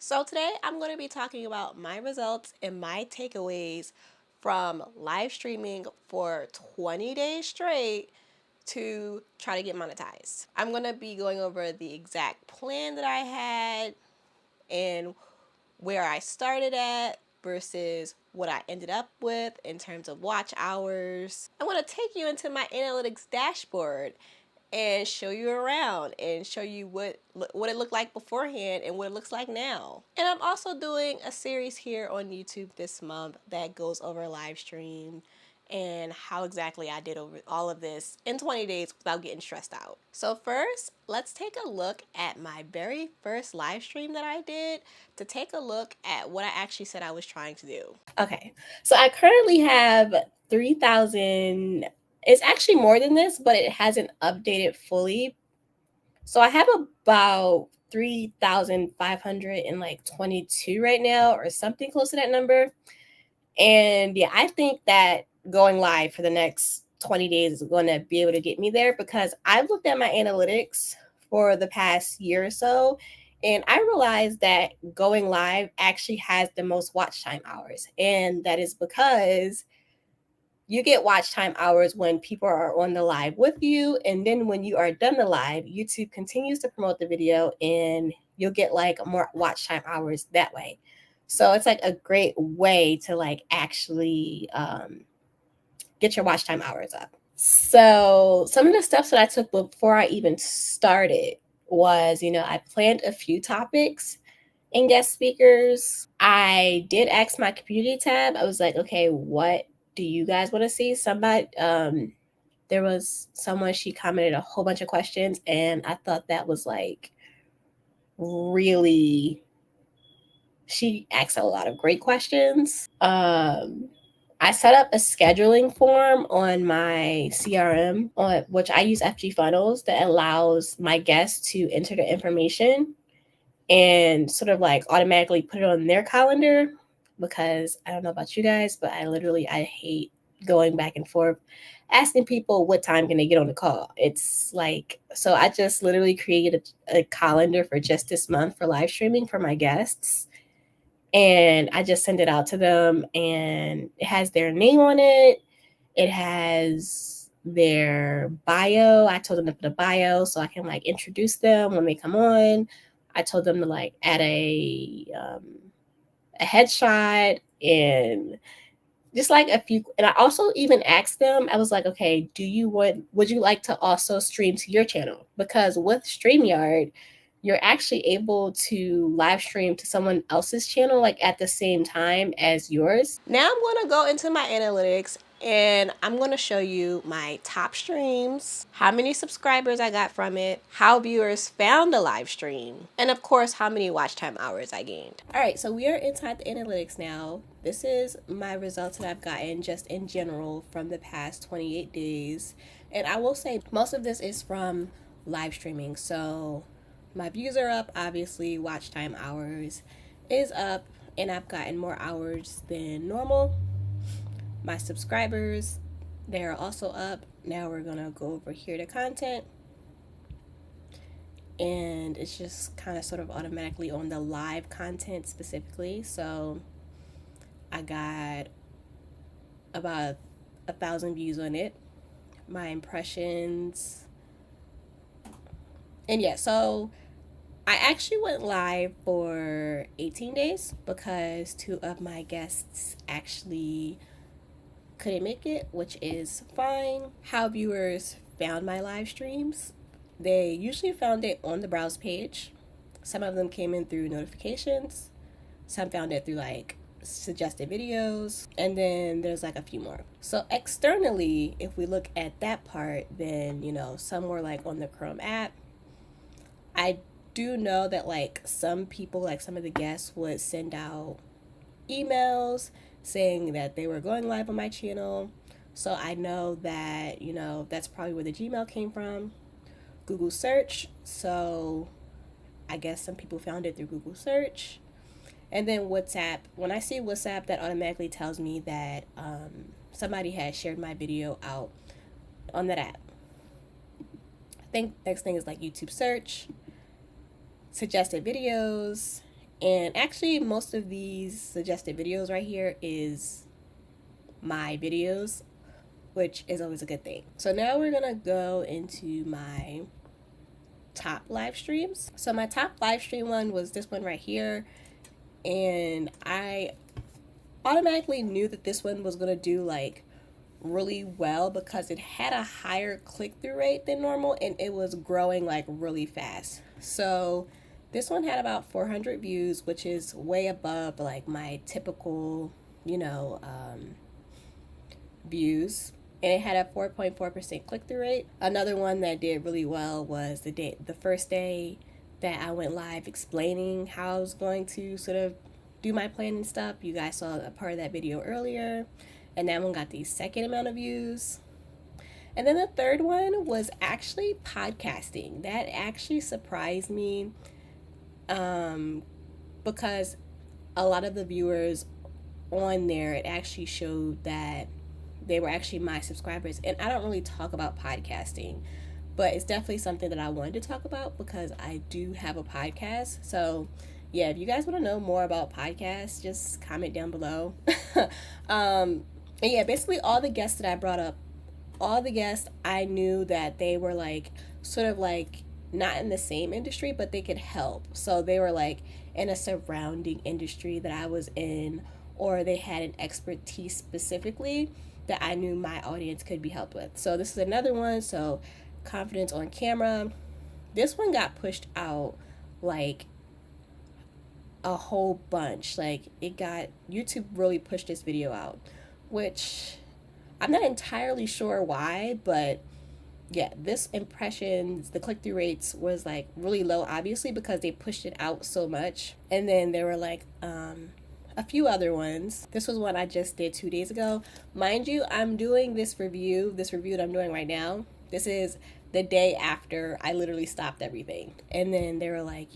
So today I'm going to be talking about my results and my takeaways from live streaming for 20 days straight to try to get monetized. I'm going to be going over the exact plan that I had and where I started at versus what I ended up with in terms of watch hours. I want to take you into my analytics dashboard and show you around and show you what it looked like beforehand and what it looks like now. And I'm also doing a series here on YouTube this month that goes over live stream and how exactly I did over all of this in 20 days without getting stressed out. So first, let's take a look at my very first live stream that I did to take a look at what I actually said I was trying to do. Okay, so I currently have 3,000. It's actually more than this, but it hasn't updated fully. So I have about 3,522 right now, or something close to that number. And yeah, I think that going live for the next 20 days is going to be able to get me there, because I've looked at my analytics for the past year or so, and I realized that going live actually has the most watch time hours. And that is because you get watch time hours when people are on the live with you. And then when you are done the live, YouTube continues to promote the video and you'll get like more watch time hours that way. So it's like a great way to like actually get your watch time hours up. So some of the steps that I took before I even started was, I planned a few topics and guest speakers. I did ask my community tab. I was like, okay, what do you guys want to see? There was someone, she commented a whole bunch of questions, and I thought that was like really, she asked a lot of great questions. I set up a scheduling form on my CRM, on which I use FG Funnels, that allows my guests to enter the information and sort of like automatically put it on their calendar, because I don't know about you guys, but I hate going back and forth asking people what time can they get on the call. It's like, so I just literally created a calendar for just this month for live streaming for my guests, and I just send it out to them, and it has their name on it. It has their bio. I told them to put a bio so I can like introduce them when they come on. I told them to like add a headshot and just like a few. And I also even asked them, I was like, okay, would you like to also stream to your channel? Because with StreamYard, you're actually able to live stream to someone else's channel like at the same time as yours. Now I'm going to go into my analytics and I'm going to show you my top streams, how many subscribers I got from it, how viewers found the live stream, and of course, how many watch time hours I gained. All right, so we are inside the analytics now. This is my results that I've gotten just in general from the past 28 days. And I will say most of this is from live streaming. So my views are up, obviously, watch time hours is up, and I've gotten more hours than normal. My subscribers, they're also up. Now we're gonna go over here to content, and it's just kind of sort of automatically on the live content specifically. So I got about 1,000 views on it. My impressions, and yeah, so I actually went live for 18 days because two of my guests actually couldn't make it, which is fine. How viewers found my live streams, they usually found it on the browse page. Some of them came in through notifications, some found it through like suggested videos, and then there's like a few more. So externally, if we look at that part, then some were like on the Chrome app. I do know that like some people, like some of the guests, would send out emails saying that they were going live on my channel. So I know that, that's probably where the Gmail came from. Google search. So I guess some people found it through Google search. And then WhatsApp. When I see WhatsApp, that automatically tells me that somebody has shared my video out on that app. I think next thing is like YouTube search, suggested videos, And actually, most of these suggested videos right here is my videos, which is always a good thing. So now we're gonna go into my top live streams. So my top live stream one was this one right here, and I automatically knew that this one was gonna do like really well because it had a higher click-through rate than normal, and it was growing like really fast. So this one had about 400 views, which is way above like my typical, views. And it had a 4.4% click-through rate. Another one that did really well was the first day that I went live explaining how I was going to sort of do my plan and stuff. You guys saw a part of that video earlier, and that one got the second amount of views. And then the third one was actually podcasting. That actually surprised me, because a lot of the viewers on there, it actually showed that they were actually my subscribers. And I don't really talk about podcasting, but it's definitely something that I wanted to talk about because I do have a podcast. So yeah, if you guys want to know more about podcasts, just comment down below. And yeah, basically all the guests that I brought up, all the guests, I knew that they were like sort of like not in the same industry, but they could help. So they were like in a surrounding industry that I was in, or they had an expertise specifically that I knew my audience could be helped with. So this is another one. So confidence on camera. This one got pushed out like a whole bunch. Like YouTube really pushed this video out, which I'm not entirely sure why, but yeah, this impressions, the click-through rates was like really low, obviously, because they pushed it out so much. And then there were like a few other ones. This was one I just did 2 days ago. Mind you, I'm doing this review that I'm doing right now. This is the day after I literally stopped everything. And then there were like,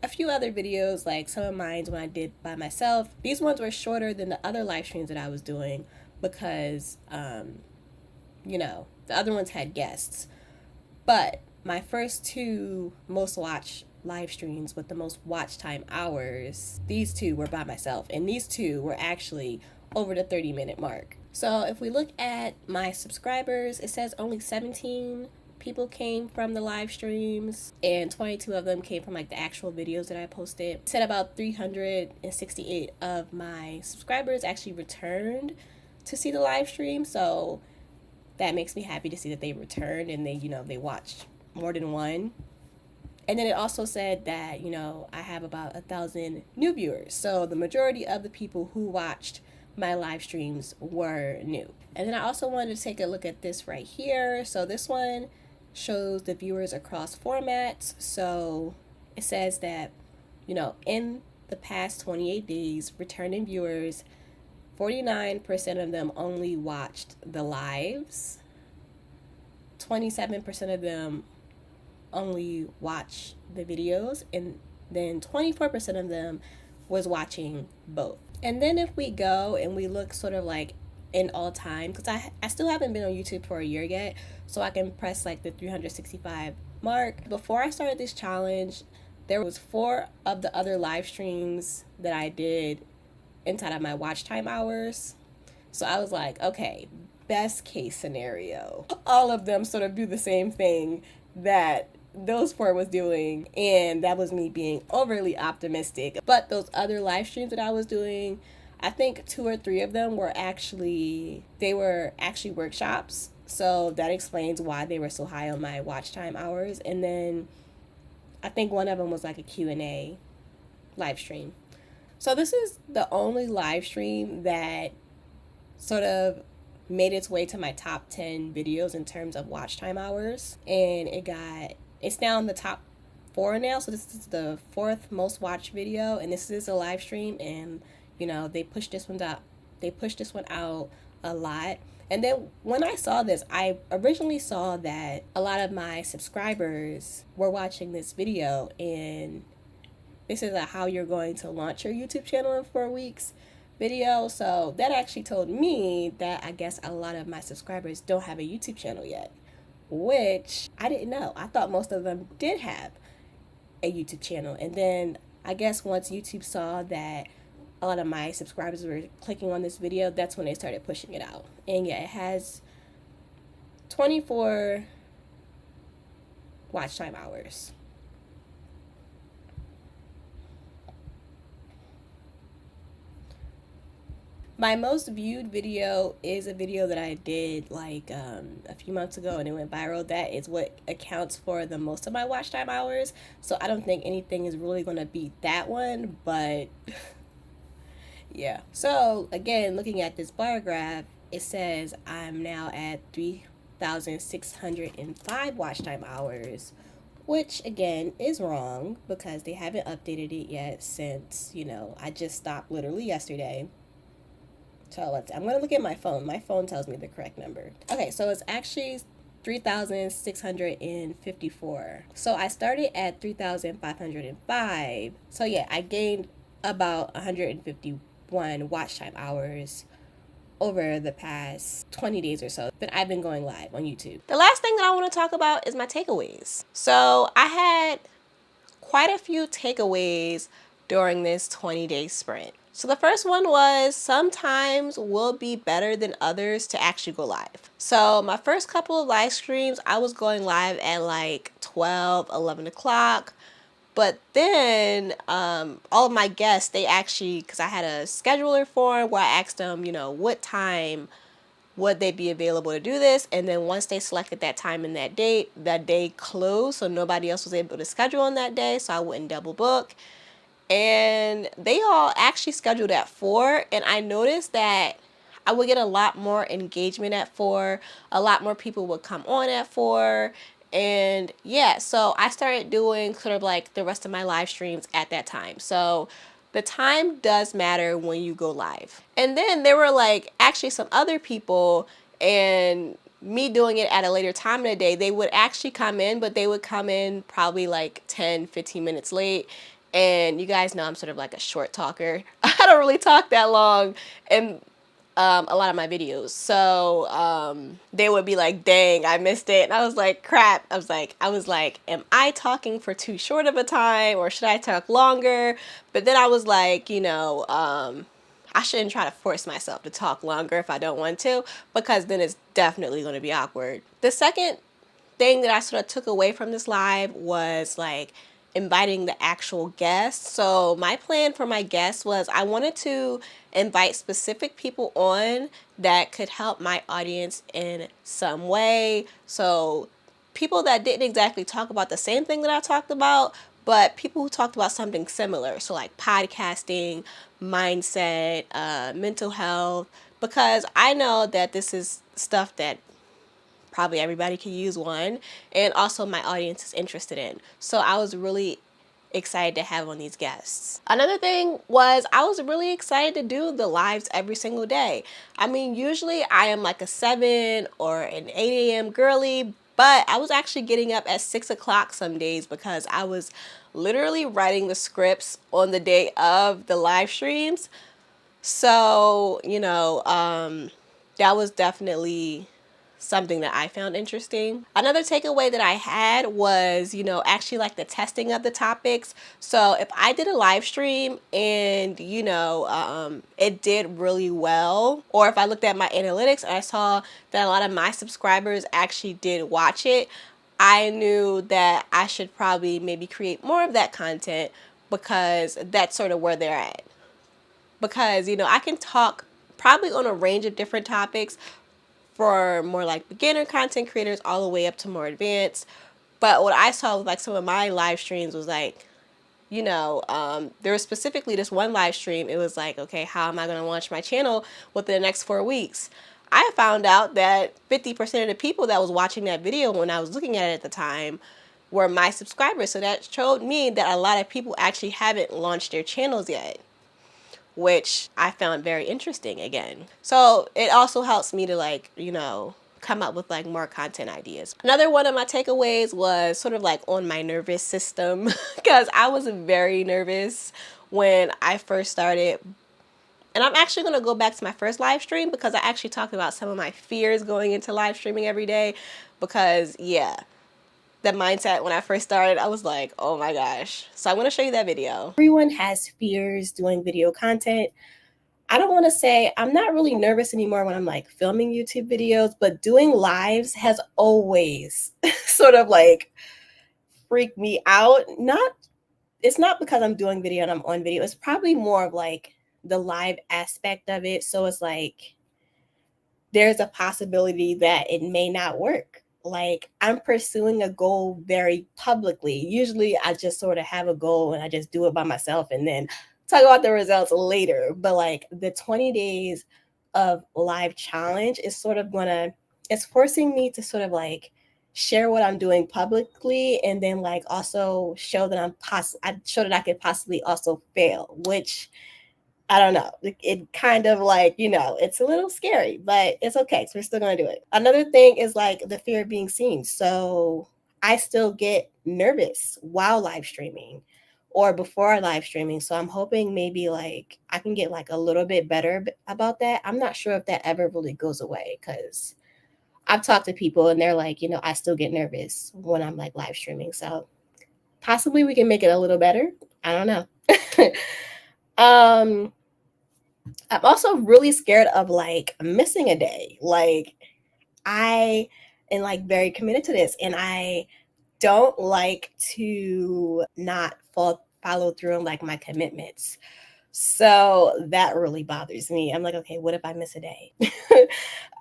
a few other videos, like some of mine when I did by myself. These ones were shorter than the other live streams that I was doing because, the other ones had guests. But my first two most watched live streams with the most watch time hours, these two were by myself, and these two were actually over the 30-minute mark. So if we look at my subscribers, it says only 17 people came from the live streams, and 22 of them came from like the actual videos that I posted. It said about 368 of my subscribers actually returned to see the live stream, so that makes me happy to see that they returned and they watched more than one. And then it also said that, I have about 1,000 new viewers. So the majority of the people who watched my live streams were new. And then I also wanted to take a look at this right here. So this one shows the viewers across formats. So it says that, in the past 28 days, returning viewers, 49% of them only watched the lives. 27% of them only watch the videos, and then 24% of them was watching both. And then if we go and we look sort of like in all time, because I still haven't been on YouTube for a year yet, so I can press like the 365 mark. Before I started this challenge, there was 4 of the other live streams that I did inside of my watch time hours. So I was like, okay, best case scenario, all of them sort of do the same thing that those 4 was doing, and that was me being overly optimistic. But those other live streams that I was doing, I think 2 or 3 of them were actually workshops, so that explains why they were so high on my watch time hours. And then I think one of them was like a Q&A live stream. So this is the only live stream that sort of made its way to my top 10 videos in terms of watch time hours, and it's now in the top 4 now. So this is the 4th most watched video, and this is a live stream, and they pushed this one out a lot. And then when I saw this, I originally saw that a lot of my subscribers were watching this video, and this is a how you're going to launch your YouTube channel in 4 weeks video. So that actually told me that I guess a lot of my subscribers don't have a YouTube channel yet, which I didn't know. I thought most of them did have. a YouTube channel. And then I guess once YouTube saw that a lot of my subscribers were clicking on this video, that's when they started pushing it out. And yeah, it has 24 watch time hours. My most viewed video is a video that I did like a few months ago and it went viral. That is what accounts for the most of my watch time hours. So I don't think anything is really going to beat that one, but yeah. So again, looking at this bar graph, it says I'm now at 3,605 watch time hours, which again is wrong because they haven't updated it yet since, I just stopped literally yesterday. So I'm going to look at my phone. My phone tells me the correct number. Okay, so it's actually 3,654. So I started at 3,505. So yeah, I gained about 151 watch time hours over the past 20 days or so that I've been going live on YouTube. The last thing that I want to talk about is my takeaways. So I had quite a few takeaways during this 20-day sprint. So the first one was sometimes will be better than others to actually go live. So my first couple of live streams, I was going live at like 12, 11 o'clock. But then all of my guests, they actually, because I had a scheduler form where I asked them, what time would they be available to do this? And then once they selected that time and that day closed, so nobody else was able to schedule on that day, so I wouldn't double book. And they all actually scheduled at 4, and I noticed that I would get a lot more engagement at 4. A lot more people would come on at 4. And yeah, so I started doing sort of like the rest of my live streams at that time. So the time does matter when you go live. And then there were like actually some other people, and me doing it at a later time in the day, they would actually come in, but they would come in probably like 10, 15 minutes late. And you guys know I'm sort of like a short talker. I don't really talk that long in a lot of my videos. So they would be like, dang, I missed it. And I was like, crap. I was like, am I talking for too short of a time or should I talk longer? But then I was like, I shouldn't try to force myself to talk longer if I don't want to, because then it's definitely going to be awkward. The second thing that I sort of took away from this live was like inviting the actual guests. So my plan for my guests was I wanted to invite specific people on that could help my audience in some way. So people that didn't exactly talk about the same thing that I talked about, but people who talked about something similar. So like podcasting, mindset, mental health, because I know that this is stuff that probably everybody could use one, and also my audience is interested in. So I was really excited to have on these guests. Another thing was I was really excited to do the lives every single day. I mean, usually I am like a 7 or an 8 a.m. girly, but I was actually getting up at 6 o'clock some days because I was literally writing the scripts on the day of the live streams. So, that was definitely something that I found interesting. Another takeaway that I had was, actually like the testing of the topics. So if I did a live stream and, it did really well, or if I looked at my analytics and I saw that a lot of my subscribers actually did watch it, I knew that I should probably maybe create more of that content because that's sort of where they're at. Because, I can talk probably on a range of different topics, for more like beginner content creators all the way up to more advanced. But what I saw with like some of my live streams was like, there was specifically this one live stream. It was like, okay, how am I going to launch my channel within the next 4 weeks? I found out that 50% of the people that was watching that video when I was looking at it at the time were my subscribers. So that showed me that a lot of people actually haven't launched their channels yet, which I found very interesting again. So it also helps me to like, come up with like more content ideas. Another one of my takeaways was sort of like on my nervous system because I was very nervous when I first started. And I'm actually going to go back to my first live stream because I actually talked about some of my fears going into live streaming every day because, yeah, the mindset when I first started. I was like, oh my gosh. So I'm going to show you that video. Everyone has fears doing video content. I don't want to say I'm not really nervous anymore when I'm like filming YouTube videos, but doing lives has always sort of like freaked me out. It's not because I'm doing video and I'm on video. It's probably more of like the live aspect of it. So it's like there's a possibility that it may not work. Like I'm pursuing a goal very publicly. Usually I just sort of have a goal and I just do it by myself and then talk about the results later. But like the 20 days of live challenge is sort of it's forcing me to sort of like share what I'm doing publicly and then like also show that I show that I could possibly also fail, which I don't know. It kind of like, it's a little scary, but it's okay. So we're still going to do it. Another thing is like the fear of being seen. So I still get nervous while live streaming or before live streaming. So I'm hoping maybe like I can get like a little bit better about that. I'm not sure if that ever really goes away because I've talked to people and they're like, I still get nervous when I'm like live streaming. So possibly we can make it a little better. I don't know. I'm also really scared of like missing a day. Like I am like very committed to this and I don't like to not follow through on like my commitments. So that really bothers me. I'm like, okay, what if I miss a day?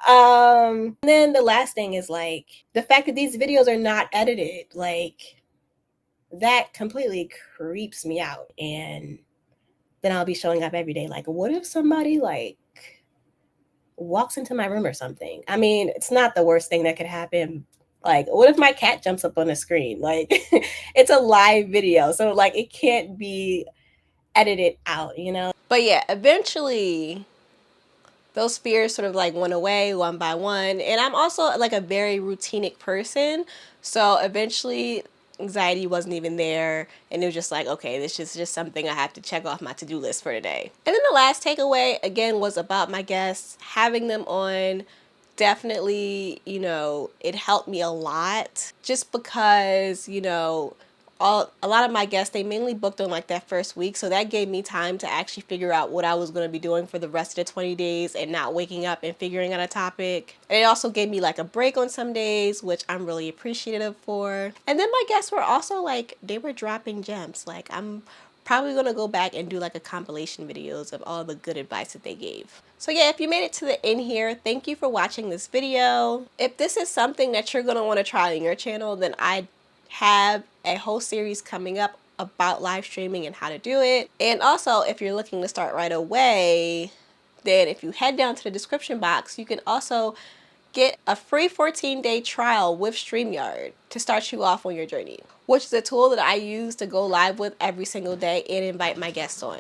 Then the last thing is like the fact that these videos are not edited, like that completely creeps me out. And then I'll be showing up every day. Like, what if somebody like walks into my room or something? I mean, it's not the worst thing that could happen. Like, what if my cat jumps up on the screen? Like, it's a live video. So, like, it can't be edited out, But yeah, eventually those fears sort of like went away one by one. And I'm also like a very routinic person. So eventually anxiety wasn't even there. And it was just like, okay, this is just something I have to check off my to-do list for today. And then the last takeaway, again, was about my guests, having them on. Definitely, it helped me a lot just because, a lot of my guests, they mainly booked on like that first week. So that gave me time to actually figure out what I was going to be doing for the rest of the 20 days and not waking up and figuring out a topic. And it also gave me like a break on some days, which I'm really appreciative for. And then my guests were also like, they were dropping gems. Like I'm probably going to go back and do like a compilation videos of all the good advice that they gave. So yeah, if you made it to the end here, thank you for watching this video. If this is something that you're going to want to try on your channel, then I have a whole series coming up about live streaming and how to do it. And also, if you're looking to start right away, then if you head down to the description box, you can also get a free 14-day trial with StreamYard to start you off on your journey, which is a tool that I use to go live with every single day and invite my guests on.